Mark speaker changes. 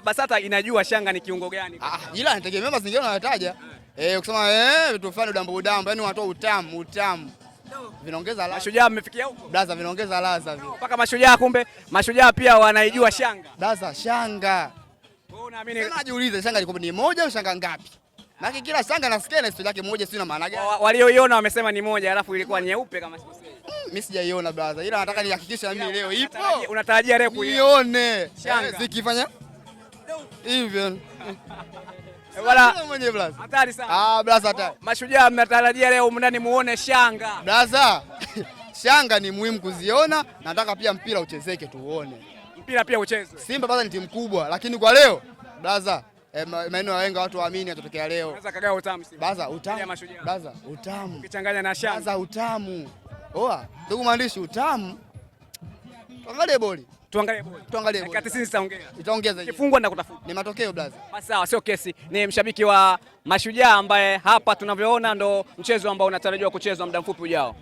Speaker 1: Basata inajua Shanga ni kiungo gani?
Speaker 2: Ila anategemea mazingira unayataja. Ukisema vitu fulani udambo, yani unatoa utamu. Vinaongeza ladha.
Speaker 1: Mashujaa mmefikia huko?
Speaker 2: Blaza vinaongeza ladha vile.
Speaker 1: Mpaka Mashujaa kumbe Mashujaa pia wanaijua Shanga.
Speaker 2: Blaza Shanga.
Speaker 1: Wewe unaamini?
Speaker 2: Najiuliza Shanga ni moja au Shanga ngapi? Maana kila Shanga nasikia na historia yake moja sio na maana gani.
Speaker 1: Walioiona wamesema ni moja alafu ilikuwa nyeupe kama sikosei.
Speaker 2: Mimi sijaiona blaza. Ila nataka nihakikishe mimi leo ipo.
Speaker 1: Unatarajia leo
Speaker 2: kuione.
Speaker 1: Shanga
Speaker 2: zikifanya hivyo.
Speaker 1: Wala
Speaker 2: mwenye blaza.
Speaker 1: Hatari sana.
Speaker 2: Blaza hatari.
Speaker 1: Mashujaa mnatarajia leo ndani muone Shanga.
Speaker 2: Blaza. Shanga ni muhimu kuziona, nataka pia mpira uchezeke tuone.
Speaker 1: Mpira pia uchezwe.
Speaker 2: Simba bado ni timu kubwa, lakini kwa leo blaza maeneo ya wenga watu waamini atatokea leo.
Speaker 1: Unaweza kagawa utamu Simba.
Speaker 2: Blaza utamu. Blaza utamu.
Speaker 1: Ukichanganya na Shanga.
Speaker 2: Blaza utamu. Ndugu mwandishi utamu. Tuangalie boli.
Speaker 1: Tuangalie boli. Dakika 90 zitaongea.
Speaker 2: Itaongeza.
Speaker 1: Kifungwa na kutafuta.
Speaker 2: Ni matokeo blaza.
Speaker 1: Sawa, sio kesi. Ni mshabiki wa Mashujaa ambaye hapa tunavyoona ndo mchezo ambao unatarajiwa kuchezwa muda mfupi ujao.